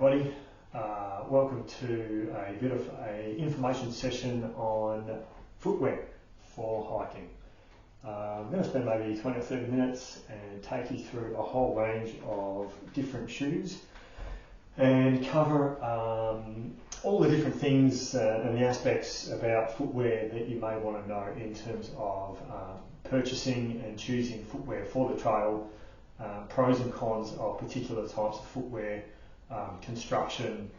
everybody. Welcome to a bit of an information session on footwear for hiking. I'm going to spend maybe 20 or 30 minutes and take you through a whole range of different shoes and cover all the different things and the aspects about footwear that you may want to know in terms of purchasing and choosing footwear for the trail, pros and cons of particular types of footwear, construction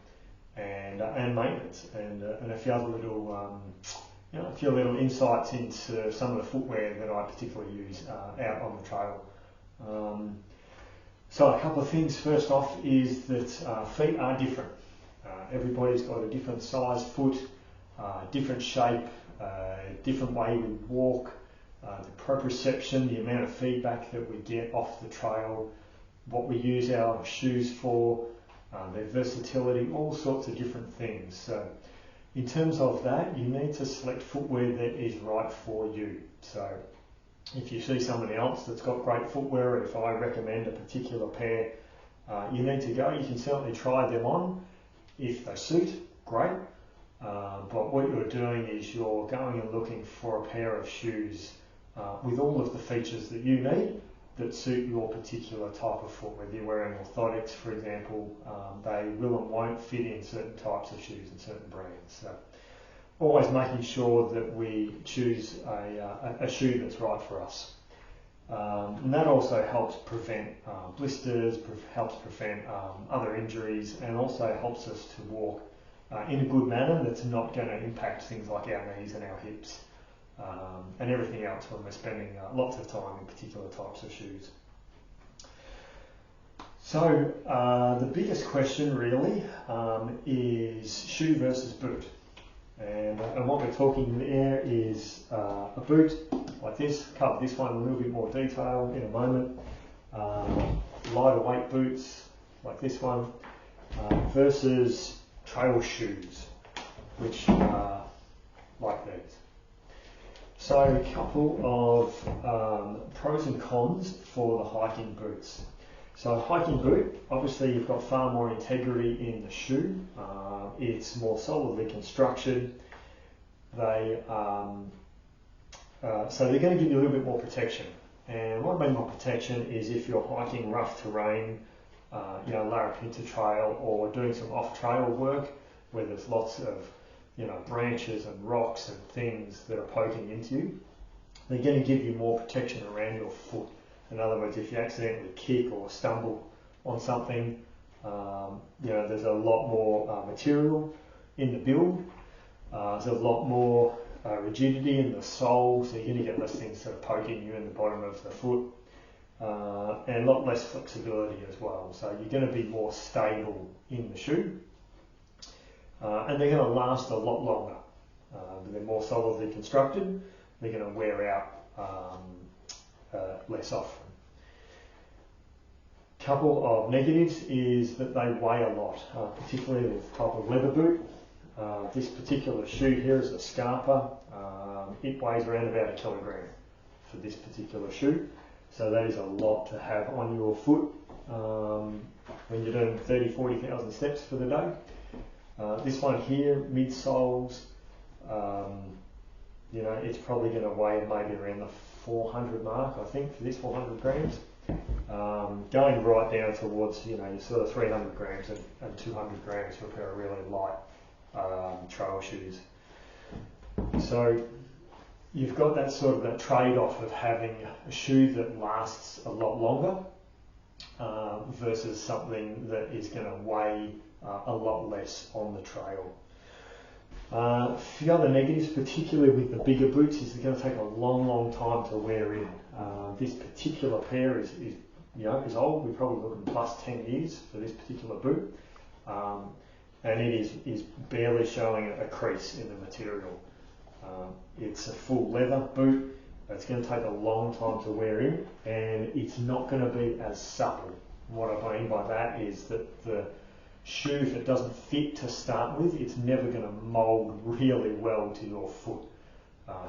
and maintenance, and a few other little a few little insights into some of the footwear that I particularly use out on the trail. So a couple of things. First off is that feet are different. Everybody's got a different size foot, different shape, different way we walk, the proprioception, the amount of feedback that we get off the trail, what we use our shoes for, their versatility, all sorts of different things. So in terms of that, you need to select footwear that is right for you. So if you see somebody else that's got great footwear, or if I recommend a particular pair, you need to go. You can certainly try them on. If they suit, great. But what you're doing is you're going and looking for a pair of shoes with all of the features that you need that suit your particular type of foot. Whether you're wearing orthotics, for example, they will and won't fit in certain types of shoes and certain brands. So always making sure that we choose a shoe that's right for us. And that also helps prevent blisters, helps prevent other injuries, and also helps us to walk in a good manner that's not going to impact things like our knees and our hips. And everything else when we're spending lots of time in particular types of shoes. So the biggest question really is shoe versus boot. And what we're talking there is a boot like this. Cover this one in a little bit more detail in a moment. Lighter weight boots like this one versus trail shoes, which are like these. So a couple of pros and cons for the hiking boots. So a hiking boot, obviously you've got far more integrity in the shoe. It's more solidly constructed. So they're going to give you a little bit more protection. And what I mean by protection is if you're hiking rough terrain, Larapinta Trail, or doing some off-trail work where there's lots of branches and rocks and things that are poking into you, they're going to give you more protection around your foot. In other words, if you accidentally kick or stumble on something, there's a lot more material in the build. There's a lot more rigidity in the sole, so you're going to get less things sort of poking you in the bottom of the foot, and a lot less flexibility as well. So you're going to be more stable in the shoe. And they're going to last a lot longer. They're more solidly constructed. They're going to wear out less often. Couple of negatives is that they weigh a lot, particularly with the type of leather boot. This particular shoe here is a Scarpa. It weighs around about 1 kilogram for this particular shoe. So that is a lot to have on your foot when you're doing 30,000-40,000 steps for the day. This one here, midsoles, it's probably going to weigh maybe around the 400 mark, I think, for this 400 grams. Going right down towards, your sort of 300 grams and 200 grams for a pair of really light trail shoes. So you've got that sort of that trade-off of having a shoe that lasts a lot longer versus something that is going to weigh a lot less on the trail. A few other negatives, particularly with the bigger boots, is they're going to take a long time to wear in. This particular pair is old. We're probably looking plus 10 years for this particular boot, and it is barely showing a crease in the material. It's a full leather boot. It's going to take a long time to wear in, and it's not going to be as supple. What I mean by that is that the shoe, if it doesn't fit to start with, it's never going to mould really well to your foot.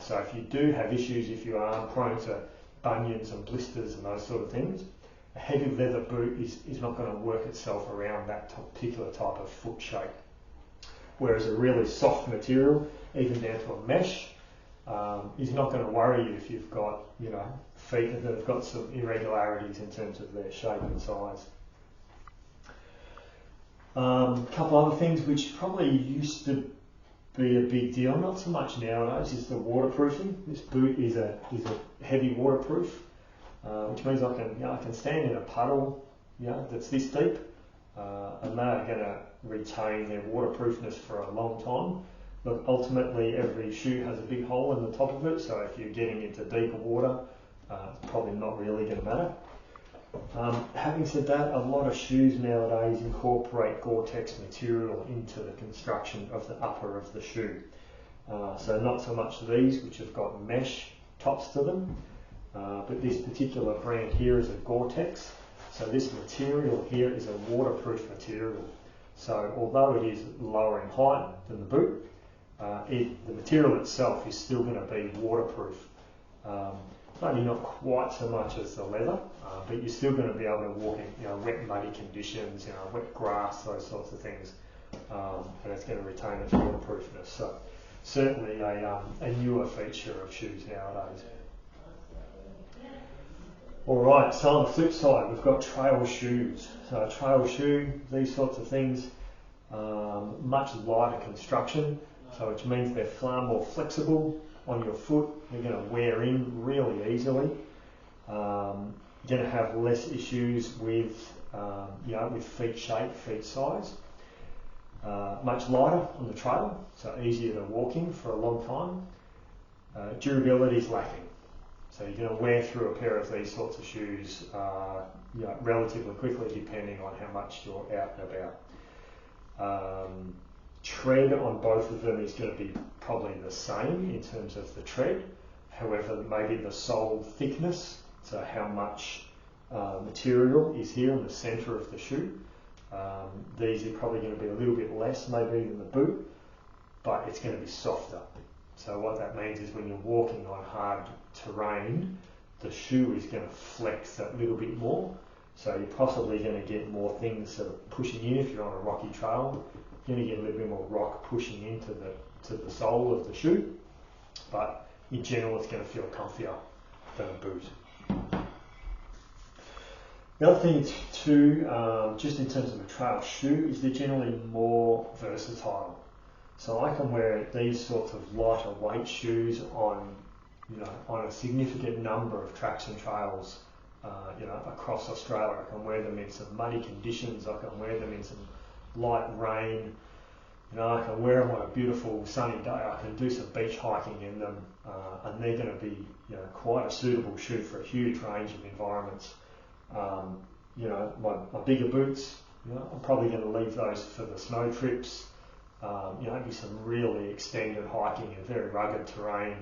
So if you do have issues, if you are prone to bunions and blisters and those sort of things, A heavy leather boot is not going to work itself around that particular type of foot shape. Whereas a really soft material, even down to a mesh, is not going to worry you if you've got, feet that have got some irregularities in terms of their shape and size. A couple other things which probably used to be a big deal, not so much nowadays, is the waterproofing. This boot is a heavy waterproof, which means I can stand in a puddle, that's this deep, and they are going to retain their waterproofness for a long time. Look, ultimately every shoe has a big hole in the top of it, so if you're getting into deeper water, it's probably not really going to matter. Having said that, a lot of shoes nowadays incorporate Gore-Tex material into the construction of the upper of the shoe. So not so much these, which have got mesh tops to them, but this particular brand here is a Gore-Tex. So this material here is a waterproof material. So although it is lower in height than the boot, the material itself is still going to be waterproof. Maybe not quite so much as the leather, but you're still going to be able to walk in wet, muddy conditions, wet grass, those sorts of things, and it's going to retain its waterproofness. So certainly a newer feature of shoes nowadays. Alright, so on the flip side, we've got trail shoes. So a trail shoe, these sorts of things, much lighter construction, so which means they're far more flexible on your foot. They're going to wear in really easily. You're going to have less issues with, with feet shape, feet size. Much lighter on the trail, so easier to walk in for a long time. Durability is lacking. So you're going to wear through a pair of these sorts of shoes relatively quickly, depending on how much you're out and about. Tread on both of them is going to be probably the same in terms of the tread. However, maybe the sole thickness, so how much material is here in the centre of the shoe. These are probably going to be a little bit less maybe than the boot, but it's going to be softer. So what that means is when you're walking on hard terrain, the shoe is going to flex that little bit more. So you're possibly going to get more things sort of pushing in if you're on a rocky trail. You're going to get a little bit more rock pushing into the sole of the shoe, but in general it's going to feel comfier than a boot. The other thing too, just in terms of a trail shoe, is they're generally more versatile. So I can wear these sorts of lighter weight shoes on a significant number of tracks and trails, across Australia. I can wear them in some muddy conditions. I can wear them in some light rain. I can wear them on a beautiful sunny day. I can do some beach hiking in them, and they're going to be, quite a suitable shoe for a huge range of environments. My bigger boots, I'm probably going to leave those for the snow trips. Maybe some really extended hiking in very rugged terrain,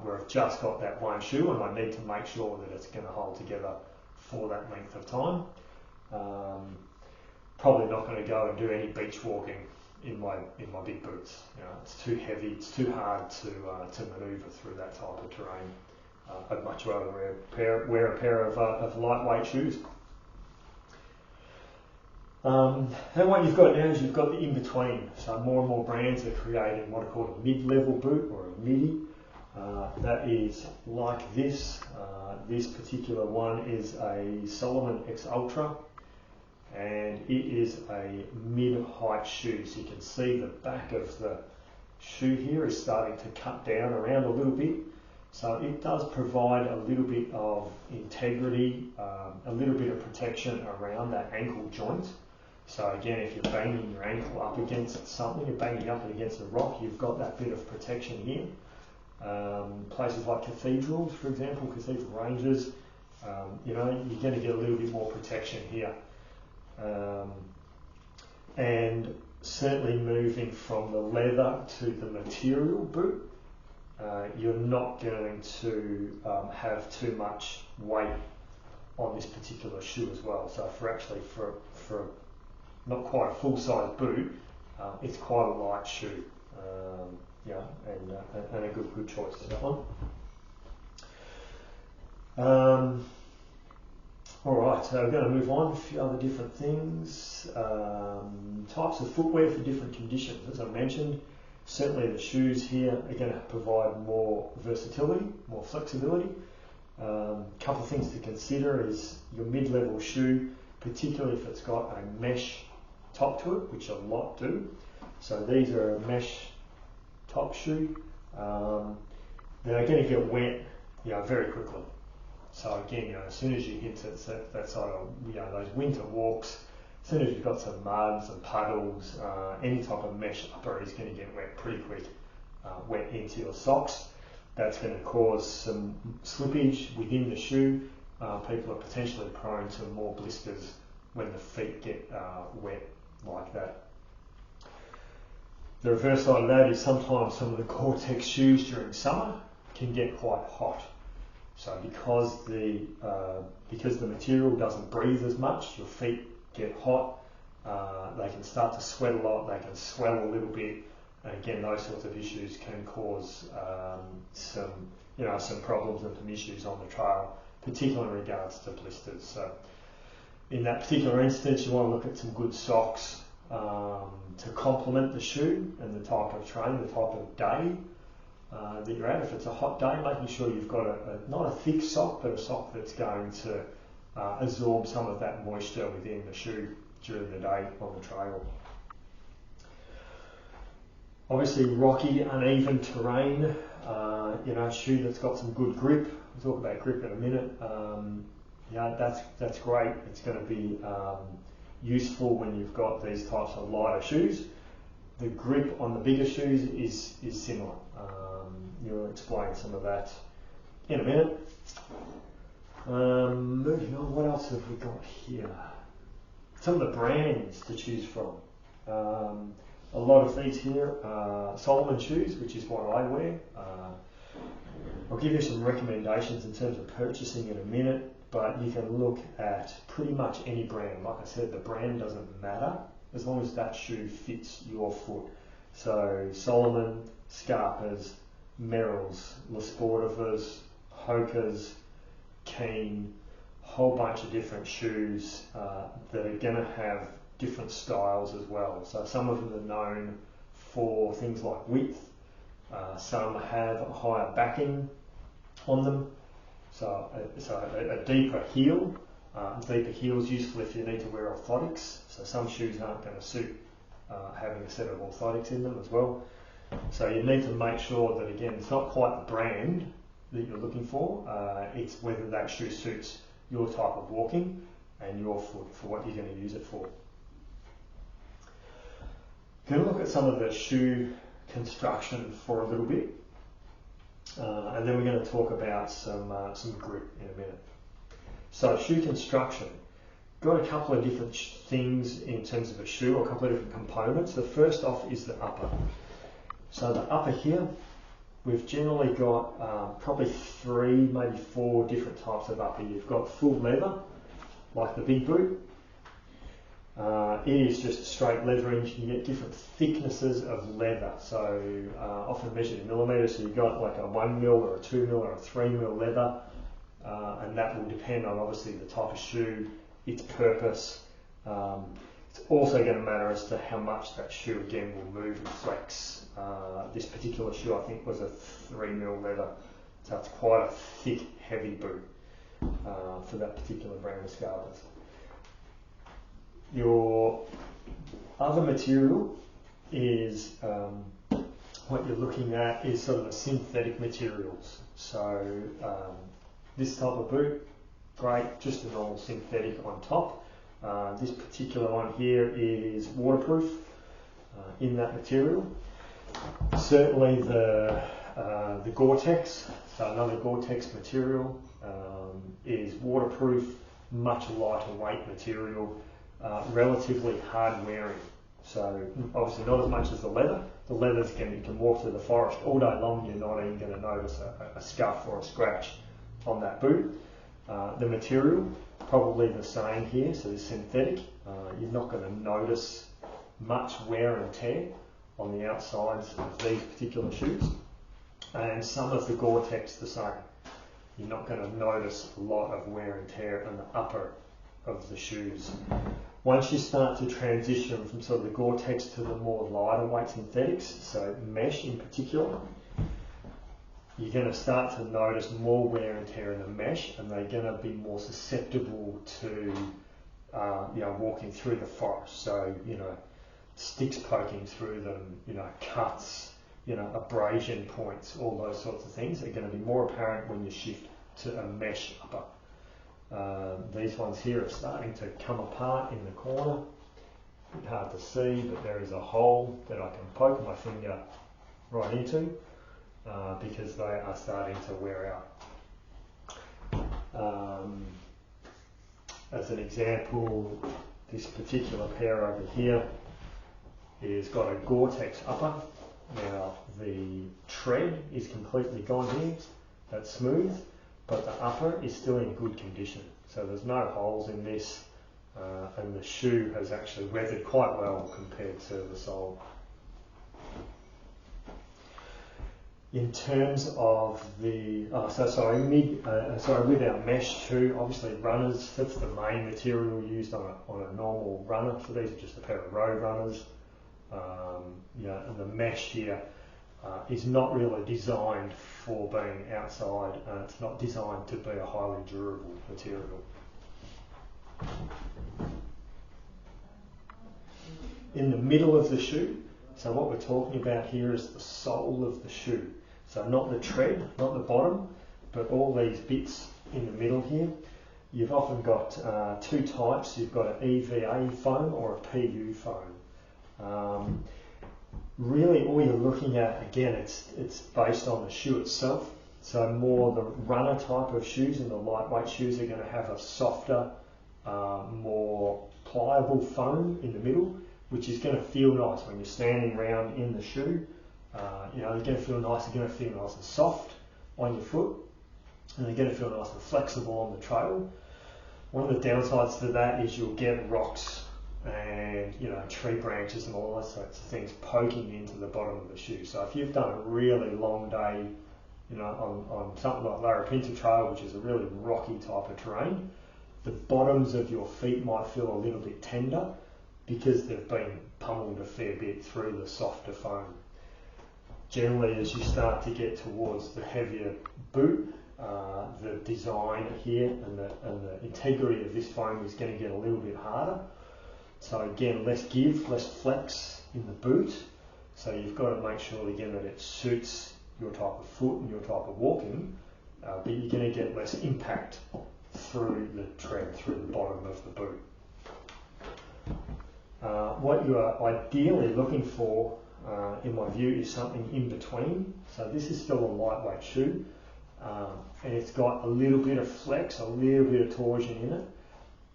where I've just got that one shoe and I need to make sure that it's going to hold together for that length of time. Probably not going to go and do any beach walking in my big boots. It's too heavy, it's too hard to manoeuvre through that type of terrain. I'd much rather wear a pair of lightweight shoes. And what you've got now is you've got the in-between. So more and more brands are creating what are called a mid-level boot or a midi. That is like this. This particular one is a Solomon X Ultra, and it is a mid-height shoe. So you can see the back of the shoe here is starting to cut down around a little bit. So it does provide a little bit of integrity, a little bit of protection around that ankle joint. So again, if you're banging your ankle up against something, you're banging up against a rock, you've got that bit of protection here. Places like cathedrals, for example, cathedral ranges, you're going to get a little bit more protection here. And certainly moving from the leather to the material boot, you're not going to have too much weight on this particular shoe as well. So for not quite a full-size boot, it's quite a light shoe, and a good choice, that one. Alright, so we're going to move on, a few other different things. Types of footwear for different conditions. As I mentioned, certainly the shoes here are going to provide more versatility, more flexibility. Couple of things to consider is your mid-level shoe, particularly if it's got a mesh top to it, which a lot do. So these are a mesh top shoe. They're going to get wet, very quickly. So again, as soon as you hit that sort of, those winter walks, as soon as you've got some mud, some puddles, any type of mesh upper is going to get wet pretty quick, wet into your socks. That's going to cause some slippage within the shoe. People are potentially prone to more blisters when the feet get wet like that. The reverse side of that is sometimes some of the Gore-Tex shoes during summer can get quite hot. So because the material doesn't breathe as much, your feet get hot, they can start to sweat a lot, they can swell a little bit, and again those sorts of issues can cause some problems and some issues on the trail, particularly in regards to blisters. So in that particular instance, you want to look at some good socks to complement the shoe and the type of training, the type of day that you're at. If it's a hot day, making sure you've got not a thick sock, but a sock that's going to absorb some of that moisture within the shoe during the day on the trail. Obviously rocky, uneven terrain, shoe that's got some good grip. We'll talk about grip in a minute. That's great. It's going to be useful when you've got these types of lighter shoes. The grip on the bigger shoes is similar. You'll explain some of that in a minute. Moving on, what else have we got here? Some of the brands to choose from. A lot of these here are Solomon shoes, which is what I wear. I'll give you some recommendations in terms of purchasing in a minute, but you can look at pretty much any brand. Like I said, the brand doesn't matter as long as that shoe fits your foot. So Solomon, Scarpas, Merrells, Le Sportivas, Hoka's, Keen, whole bunch of different shoes that are going to have different styles as well. So some of them are known for things like width. Some have a higher backing on them. So a deeper heel. Deeper heel is useful if you need to wear orthotics. So some shoes aren't going to suit having a set of orthotics in them as well. So you need to make sure that, again, it's not quite the brand that you're looking for, it's whether that shoe suits your type of walking and your foot for what you're going to use it for. We're going to look at some of the shoe construction for a little bit, and then we're going to talk about some grip in a minute. So shoe construction. Got a couple of different things in terms of a shoe, or a couple of different components. The first off is the upper. So the upper here, we've generally got probably 3, maybe 4 different types of upper. You've got full leather, like the big boot. It is just straight leathering. You get different thicknesses of leather, so often measured in millimetres. So you've got like a 1 mil or a 2 mil or a 3 mil leather, and that will depend on obviously the type of shoe, its purpose. It's also going to matter as to how much that shoe again will move and flex. This particular shoe I think was a 3 mil leather, so it's quite a thick, heavy boot for that particular brand of Scarpas. Your other material is what you're looking at is sort of the synthetic materials. So this type of boot, great, just a normal synthetic on top. This particular one here is waterproof in that material. Certainly the Gore-Tex, so another Gore-Tex material, is waterproof, much lighter weight material, relatively hard wearing. So obviously not as much as the leather. The leathers you can walk through the forest all day long, you're not even going to notice a scuff or a scratch on that boot. The material, probably the same here, so the synthetic, you're not going to notice much wear and tear on the outsides of these particular shoes, and some of the Gore-Tex the same. you're not going to notice a lot of wear and tear in the upper of the shoes. Once you start to transition from sort of the Gore-Tex to the more lighter weight synthetics, so mesh in particular, you're going to start to notice more wear and tear in the mesh, and they're going to be more susceptible to walking through the forest. So, sticks poking through them, cuts, abrasion points, all those sorts of things are going to be more apparent when you shift to a mesh upper. These ones here are starting to come apart in the corner. A bit hard to see, but there is a hole that I can poke my finger right into because they are starting to wear out. As an example, this particular pair over here is got a Gore-Tex upper. Now the tread is completely gone here, that's smooth, but the upper is still in good condition. So there's no holes in this, and the shoe has actually weathered quite well compared to the sole. In terms of the, with our mesh too, obviously runners, that's the main material used on a normal runner. So these are just a pair of road runners. And the mesh here is not really designed for being outside, and it's not designed to be a highly durable material. In the middle of the shoe, so what we're talking about here is the sole of the shoe. So not the tread, not the bottom, but all these bits in the middle here. You've often got two types. You've got an EVA foam or a PU foam. Really all you're looking at, again, it's based on the shoe itself. So more the runner type of shoes and the lightweight shoes are going to have a softer, more pliable foam in the middle, which is going to feel nice when you're standing around in the shoe. They're going to feel nice, they're going to feel nice and soft on your foot, and they're going to feel nice and flexible on the trail. One of the downsides to that is you'll get rocks and tree branches and all those sorts of things poking into the bottom of the shoe. So if you've done a really long day, on something like Larapinta Trail, which is a really rocky type of terrain, the bottoms of your feet might feel a little bit tender because they've been pummeled a fair bit through the softer foam. Generally, as you start to get towards the heavier boot, the design here and the integrity of this foam is going to get a little bit harder. So again, less give, less flex in the boot. So you've got to make sure again that it suits your type of foot and your type of walking, but you're going to get less impact through the tread, through the bottom of the boot. What you are ideally looking for, in my view, is something in between. So this is still a lightweight shoe, and it's got a little bit of flex, a little bit of torsion in it,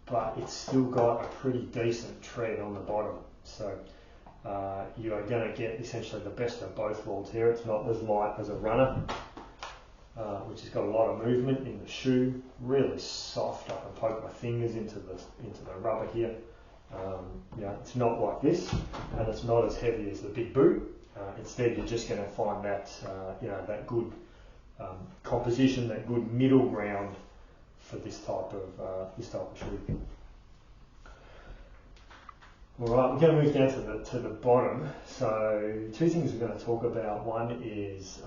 but it's still got a pretty decent tread on the bottom. So you are going to get essentially the best of both worlds here. It's not as light as a runner, which has got a lot of movement in the shoe, really soft. I can poke my fingers into the rubber here. It's not like this, and it's not as heavy as the big boot. Instead, you're just going to find that that good composition, that good middle ground for this type of shoe. All right, we're going to move down to the bottom. So two things we're going to talk about. One is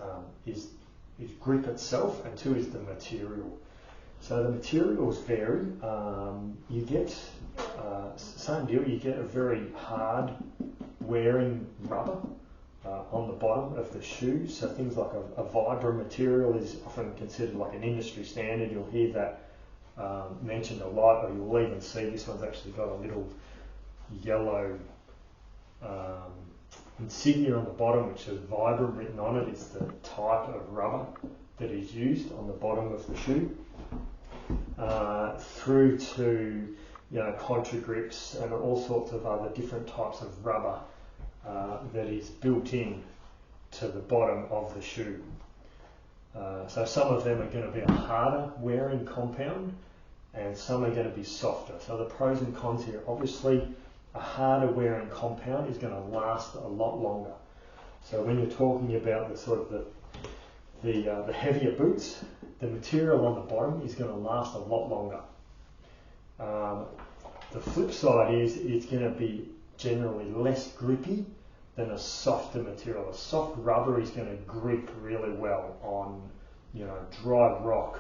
grip itself, and two is the material. So the materials vary. You get same deal. You get a very hard wearing rubber on the bottom of the shoe. So things like a Vibram material is often considered like an industry standard. You'll hear that mentioned a lot, or you'll even see this one's actually got a little yellow insignia on the bottom which says Vibram written on it. It's the type of rubber that is used on the bottom of the shoe, through to contra grips and all sorts of other different types of rubber that is built in to the bottom of the shoe. So some of them are going to be a harder wearing compound, and some are going to be softer. So the pros and cons here, obviously a harder wearing compound is going to last a lot longer. So when you're talking about the sort of the heavier boots, the material on the bottom is going to last a lot longer. The flip side is it's going to be generally less grippy than a softer material. A soft rubber is going to grip really well on, dry rock,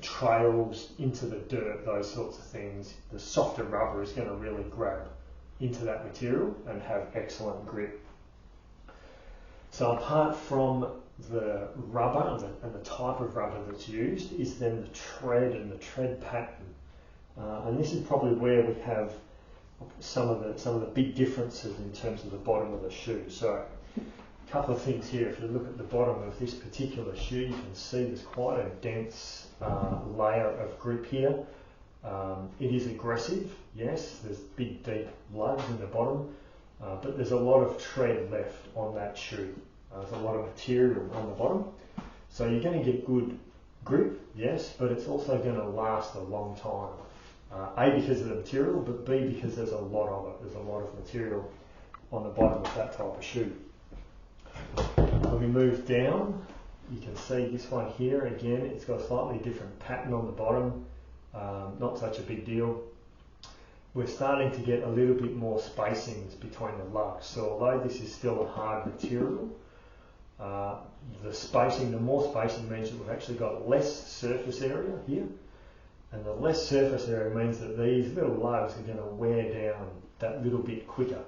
trails, into the dirt, those sorts of things. The softer rubber is going to really grab into that material and have excellent grip. So apart from the rubber and the type of rubber that's used, is then the tread and the tread pattern. And this is probably where we have some of the big differences in terms of the bottom of the shoe. So a couple of things here. If you look at the bottom of this particular shoe, you can see there's quite a dense layer of grip here. It is aggressive, yes, there's big deep lugs in the bottom, but there's a lot of tread left on that shoe. There's a lot of material on the bottom. So you're going to get good grip, yes, but it's also going to last a long time. A, because of the material, but B, because there's a lot of it. There's a lot of material on the bottom of that type of shoe. When we move down, you can see this one here. Again, it's got a slightly different pattern on the bottom. Not such a big deal. We're starting to get a little bit more spacings between the lugs. So although this is still a hard material, the more spacing means that we've actually got less surface area here. And the less surface area means that these little lugs are going to wear down that little bit quicker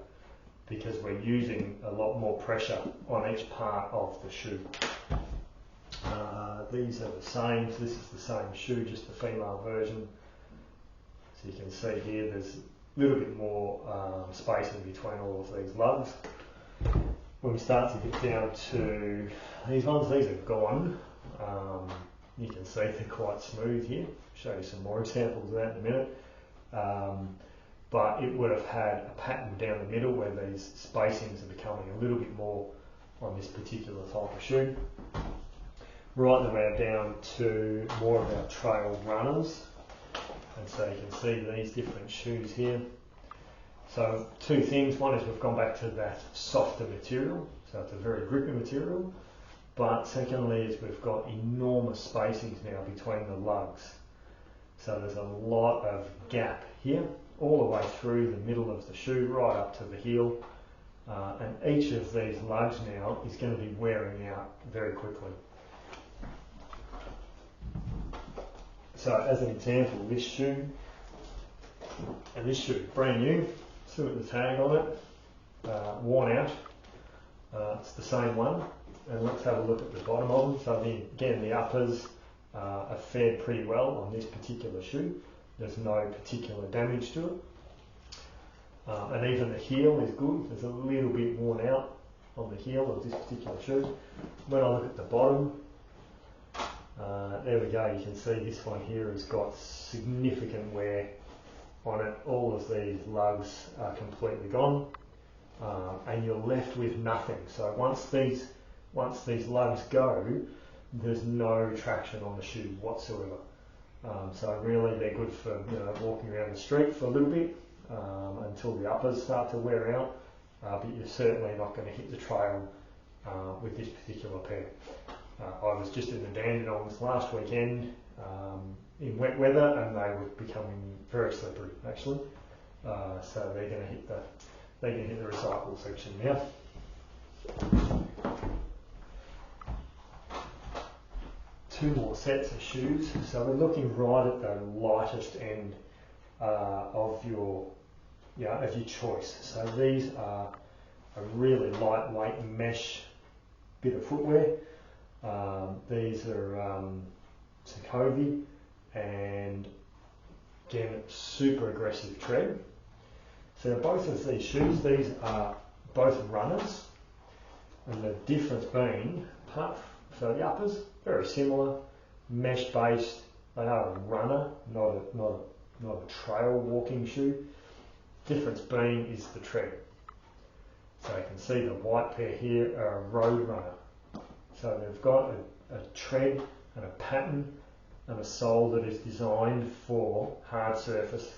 because we're using a lot more pressure on each part of the shoe. These are the same. So this is the same shoe, just the female version. So you can see here there's a little bit more spacing between all of these lugs. When we start to get down to these ones, these are gone. You can see they're quite smooth here. I'll show you some more examples of that in a minute. But it would have had a pattern down the middle where these spacings are becoming a little bit more on this particular type of shoe. Right the way down to more of our trail runners. And so you can see these different shoes here. So two things. One is we've gone back to that softer material. So it's a very grippy material. But secondly is we've got enormous spacings now between the lugs. So there's a lot of gap here, all the way through the middle of the shoe, right up to the heel. And each of these lugs now is going to be wearing out very quickly. So as an example, this shoe and this shoe, brand new, still got the tag on it, worn out. It's the same one. And let's have a look at the bottom of them. So again, the uppers are fared pretty well on this particular shoe. There's no particular damage to it. And even the heel is good. There's a little bit worn out on the heel of this particular shoe. When I look at the bottom, there we go. You can see this one here has got significant wear on it. All of these lugs are completely gone. And you're left with nothing. So once these lugs go, there's no traction on the shoe whatsoever. So really they're good for walking around the street for a little bit until the uppers start to wear out, but you're certainly not going to hit the trail with this particular pair. I was just in the Dandenongs last weekend in wet weather and they were becoming very slippery actually. So they're going to hit the recycle section now. Two more sets of shoes. So we're looking right at the lightest end of your choice. So these are a really lightweight mesh bit of footwear. These are Sokovi, and again super aggressive tread. So both of these shoes, these are both runners, and the difference being, so the uppers, very similar, mesh based. They are a runner, not a trail walking shoe. Difference being is the tread. So you can see the white pair here are a road runner. So they've got a tread and a pattern and a sole that is designed for hard surface,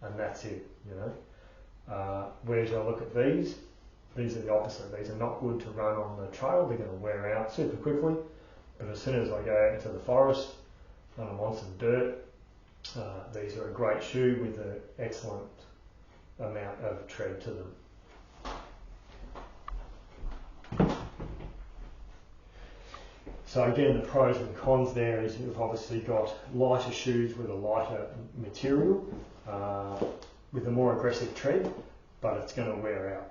and that's it. Whereas I look at these, these are the opposite. These are not good to run on the trail. They're going to wear out super quickly. But as soon as I go out into the forest and I'm on some dirt, these are a great shoe with an excellent amount of tread to them. So again, the pros and cons there is you've obviously got lighter shoes with a lighter material, with a more aggressive tread, but it's going to wear out.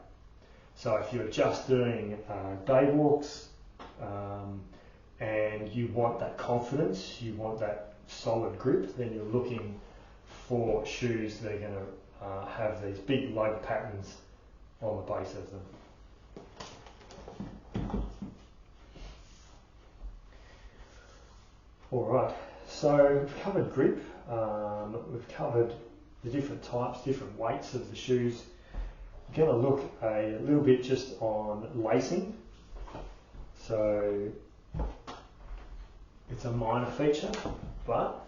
So if you're just doing day walks and you want that confidence, you want that solid grip, then you're looking for shoes that are going to have these big lug patterns on the base of them. Alright, so we've covered grip, we've covered the different types, different weights of the shoes. We're going to look a little bit just on lacing. So it's a minor feature, but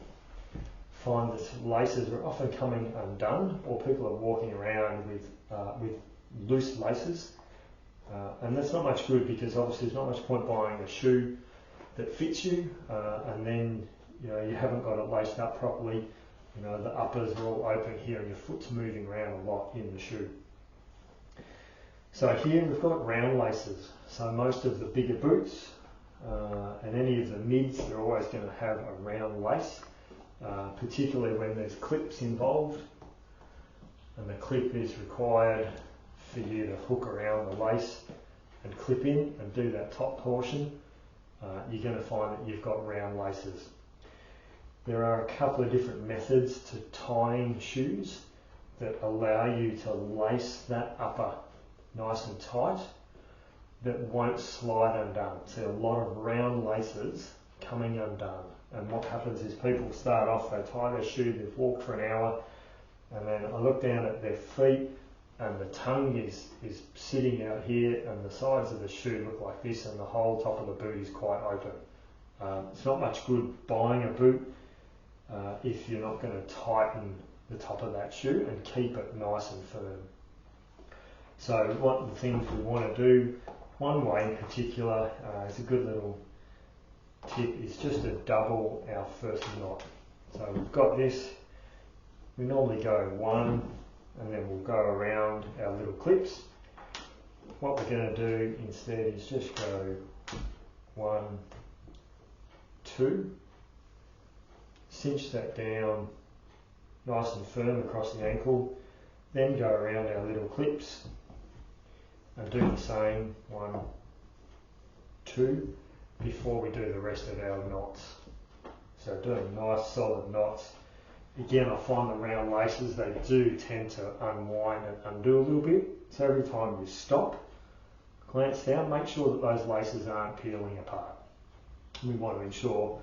find that laces are often coming undone, or people are walking around with loose laces, and that's not much good, because obviously there's not much point buying a shoe that fits you, and then you haven't got it laced up properly. The uppers are all open here and your foot's moving around a lot in the shoe. So here we've got round laces. So most of the bigger boots and any of the mids are always going to have a round lace, particularly when there's clips involved, and the clip is required for you to hook around the lace and clip in and do that top portion. You're going to find that you've got round laces. There are a couple of different methods to tying shoes that allow you to lace that upper nice and tight that won't slide undone. So a lot of round laces coming undone. And what happens is people start off, they tie their shoe, they've walked for an hour, and then I look down at their feet and the tongue is sitting out here, and the sides of the shoe look like this, and the whole top of the boot is quite open. It's not much good buying a boot if you're not going to tighten the top of that shoe and keep it nice and firm. So what the things we want to do, one way in particular, is a good little tip, is just to double our first knot. So we've got this, we normally go one, and then we'll go around our little clips. What we're going to do instead is just go 1, 2, cinch that down nice and firm across the ankle, then go around our little clips and do the same 1, 2 before we do the rest of our knots. So doing nice solid knots. Again, I find the round laces, they do tend to unwind and undo a little bit. So every time you stop, glance down, make sure that those laces aren't peeling apart. We want to ensure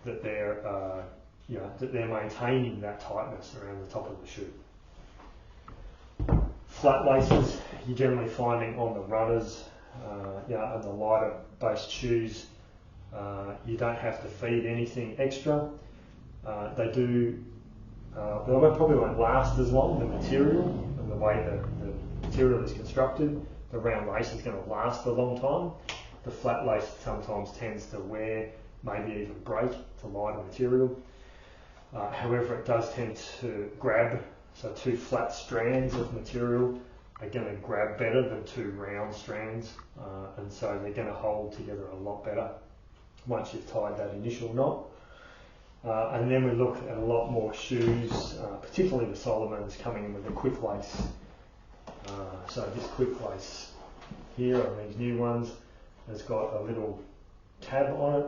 that they're, that they're maintaining that tightness around the top of the shoe. Flat laces, you're generally finding on the runners, and the lighter based shoes, you don't have to feed anything extra. They probably won't last as long, the material and the way the material is constructed. The round lace is going to last a long time. The flat lace sometimes tends to wear, maybe even break, to lighter material. However, it does tend to grab, so 2 flat strands of material are going to grab better than 2 round strands, and so they're going to hold together a lot better once you've tied that initial knot. And then we look at a lot more shoes, particularly the Solomons, coming in with a quick lace. So this quick lace here on these new ones has got a little tab on it,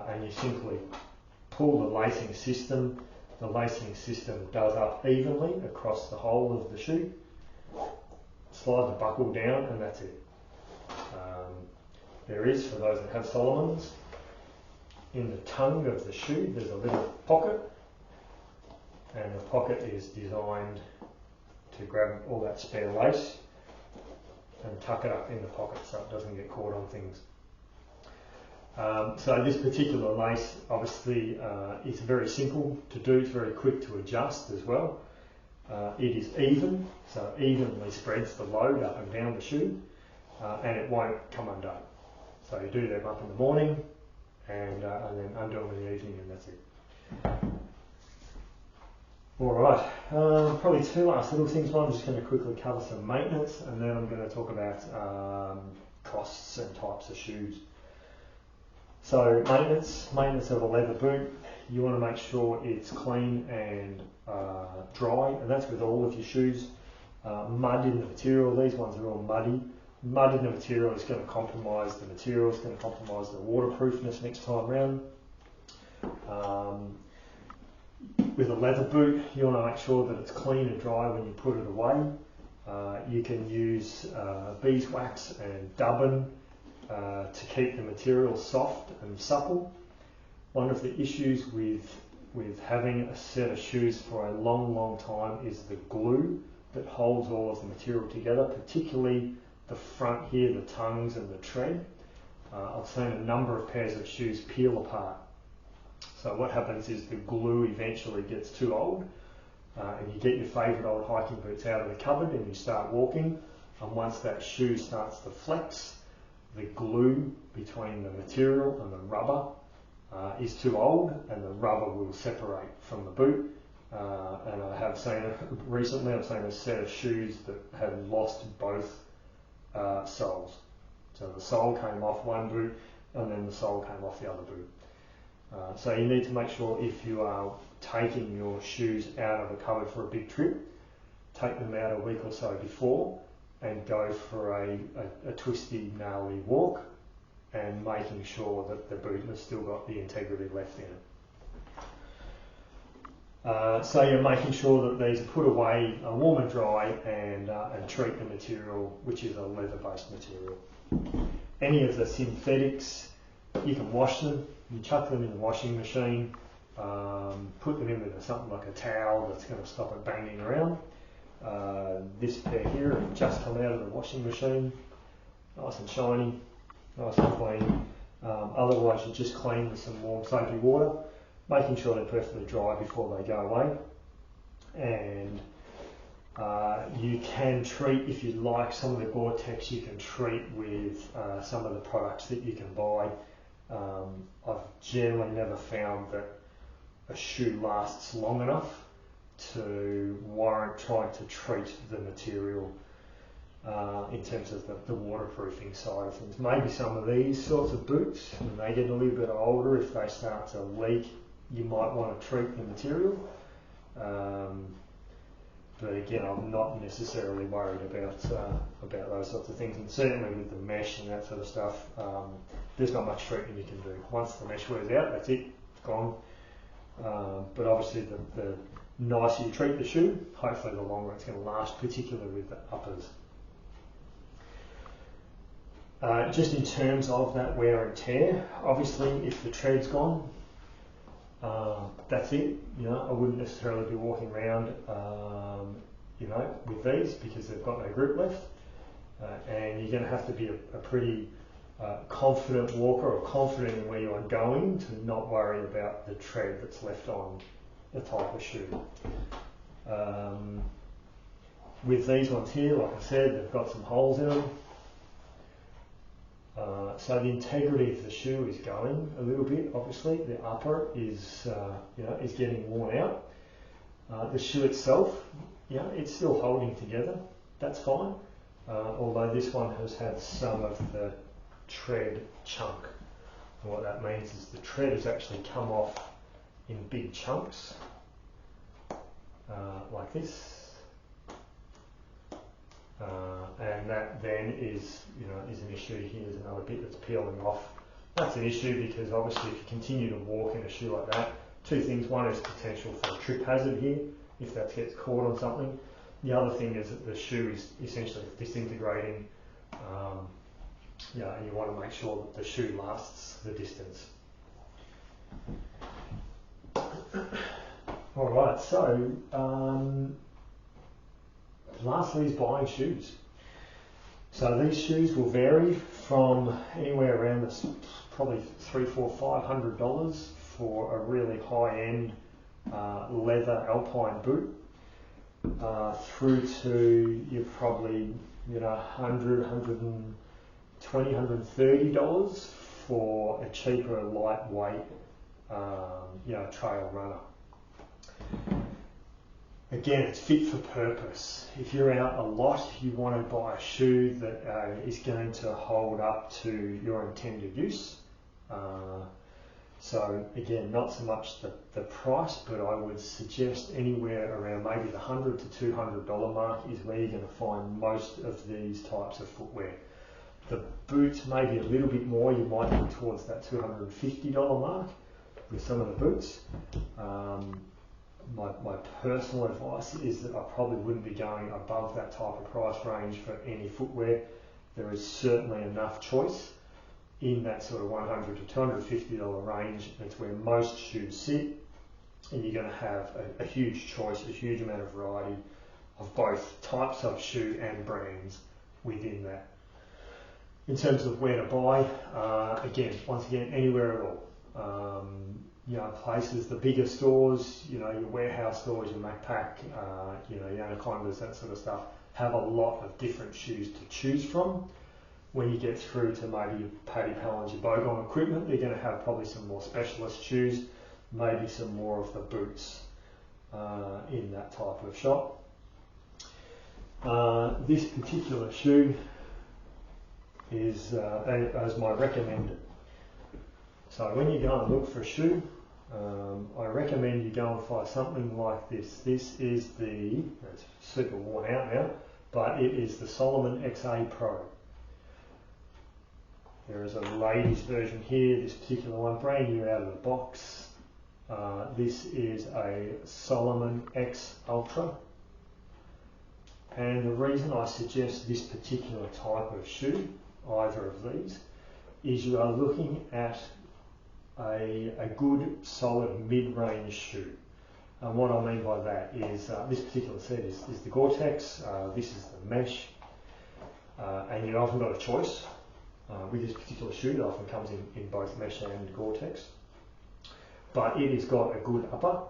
and you simply pull the lacing system. The lacing system does up evenly across the whole of the shoe. Slide the buckle down, and that's it. There is, for those that have Solomons, in the tongue of the shoe there's a little pocket, and the pocket is designed to grab all that spare lace and tuck it up in the pocket so it doesn't get caught on things. So this particular lace obviously is very simple to do, it's very quick to adjust as well. It is even, so it evenly spreads the load up and down the shoe, and it won't come undone. So you do them up in the morning and then undo them in the evening, and that's it. Alright, probably two last little things. I'm just going to quickly cover some maintenance, and then I'm going to talk about costs and types of shoes. So maintenance of a leather boot, you want to make sure it's clean and dry, and that's with all of your shoes. Mud in the material, these ones are all muddy. Mud in the material is going to compromise the material, it's going to compromise the waterproofness next time round. With a leather boot, you want to make sure that it's clean and dry when you put it away. You can use beeswax and dubbin to keep the material soft and supple. One of the issues with having a set of shoes for a long time is the glue that holds all of the material together, particularly the front here, the tongues and the tread. I've seen a number of pairs of shoes peel apart. So what happens is the glue eventually gets too old, and you get your favourite old hiking boots out of the cupboard and you start walking, and once that shoe starts to flex, the glue between the material and the rubber is too old, and the rubber will separate from the boot. And I have seen recently, I've seen a set of shoes that had lost both soles. So the sole came off one boot and then the sole came off the other boot. So you need to make sure, if you are taking your shoes out of a cupboard for a big trip, take them out a week or so before and go for a twisty, gnarly walk, and making sure that the boot has still got the integrity left in it. So you're making sure that these are put away, warm and dry, and treat the material, which is a leather-based material. Any of the synthetics, you can wash them. You chuck them in the washing machine, put them in with something like a towel that's going to stop it banging around. This pair here have just come out of the washing machine, nice and shiny, nice and clean. Otherwise you just clean with some warm soapy water, making sure they're perfectly dry before they go away. And you can treat, if you like, some of the Gore-Tex you can treat with some of the products that you can buy. I've generally never found that a shoe lasts long enough to warrant trying to treat the material in terms of the waterproofing side of things. Maybe some of these sorts of boots, when they get a little bit older, if they start to leak, you might want to treat the material. But again, I'm not necessarily worried about those sorts of things, and certainly with the mesh and that sort of stuff, there's not much treatment you can do. Once the mesh wears out, that's it, it's gone. But obviously the nicer you treat the shoe, hopefully the longer it's going to last, particularly with the uppers. Just in terms of that wear and tear, obviously if the tread's gone, that's it. I wouldn't necessarily be walking around with these, because they've got no grip left, and you're going to have to be a pretty confident walker, or confident in where you're going, to not worry about the tread that's left on the type of shoe. With these ones here, like I said, they've got some holes in them. So the integrity of the shoe is going a little bit. Obviously, the upper is is getting worn out. The shoe itself, it's still holding together. That's fine. Although this one has had some of the tread chunk. And what that means is the tread has actually come off in big chunks, like this. And that then is an issue. Here's another bit that's peeling off. That's an issue because obviously if you continue to walk in a shoe like that, two things. One is potential for a trip hazard here, if that gets caught on something. The other thing is that the shoe is essentially disintegrating, and you want to make sure that the shoe lasts the distance. Alright, so lastly is buying shoes. So these shoes will vary from anywhere around this, probably $300, $400, $500 for a really high-end leather alpine boot. through to you're probably, you know, $100, $120, $130 for a cheaper, lightweight, you know, trail runner. Again, it's fit for purpose. If you're out a lot, you want to buy a shoe that is going to hold up to your intended use. So again, not so much the price, but I would suggest anywhere around maybe the $100 to $200 mark is where you're going to find most of these types of footwear. The boots, maybe a little bit more, you might be towards that $250 mark with some of the boots. My personal advice is that I probably wouldn't be going above that type of price range for any footwear. There is certainly enough choice in that sort of $100 to $250 range. That's where most shoes sit, and you're going to have a huge choice, a huge amount of variety of both types of shoe and brands within that. In terms of where to buy, once again, anywhere at all. You know, places, the bigger stores, you know, your warehouse stores, your Macpac, you know, your Anacondas, that sort of stuff, have a lot of different shoes to choose from. When you get through to maybe your Paddy Pallins, your Bogon equipment, they're going to have probably some more specialist shoes, maybe some more of the boots in that type of shop. This particular shoe is as my recommended. So when you go and look for a shoe, I recommend you go and find something like this. This is it's super worn out now, but it is the Salomon XA Pro. There is a ladies version here, this particular one, brand new out of the box. This is a Salomon X Ultra. And the reason I suggest this particular type of shoe, either of these, is you are looking at a good solid mid-range shoe. And what I mean by that is this particular set is the Gore-Tex, this is the mesh, and you've often got a choice with this particular shoe. It often comes in both mesh and Gore-Tex, but it has got a good upper,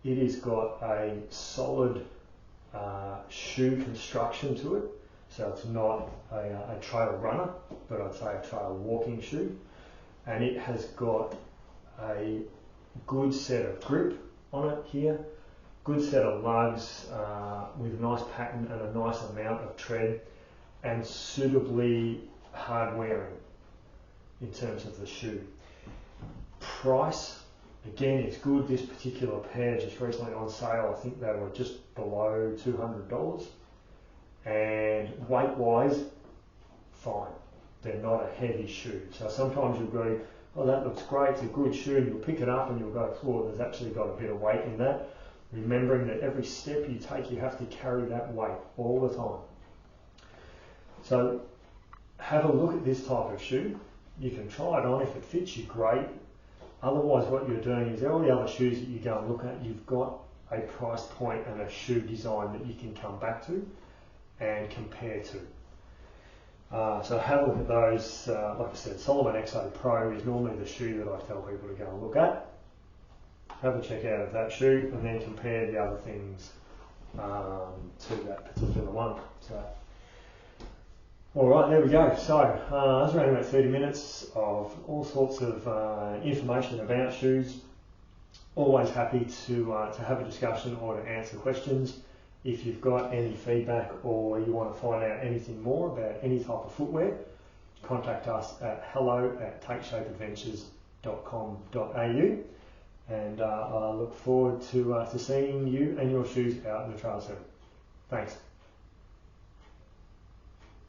it has got a solid shoe construction to it, so it's not a trail runner, but I'd say a trail walking shoe. And it has got a good set of grip on it here, good set of lugs with a nice pattern and a nice amount of tread, and suitably hard wearing in terms of the shoe. Price, again, it's good. This particular pair just recently on sale, I think they were just below $200, and weight wise, fine. They're not a heavy shoe. So sometimes you'll go, oh, that looks great, it's a good shoe, and you'll pick it up and you'll go, oh, there's actually got a bit of weight in that. Remembering that every step you take, you have to carry that weight all the time. So have a look at this type of shoe. You can try it on. If it fits you, great. Otherwise, what you're doing is all the other shoes that you go and look at, you've got a price point and a shoe design that you can come back to and compare to. So have a look at those. Like I said, Salomon XA Pro is normally the shoe that I tell people to go and look at. Have a check out of that shoe and then compare the other things to that particular one. So, all right, there we go. So that's around about 30 minutes of all sorts of information about shoes. Always happy to have a discussion or to answer questions. If you've got any feedback or you want to find out anything more about any type of footwear, contact us at hello@takeshapeadventures.com.au, and I look forward to seeing you and your shoes out in the trail soon. Thanks.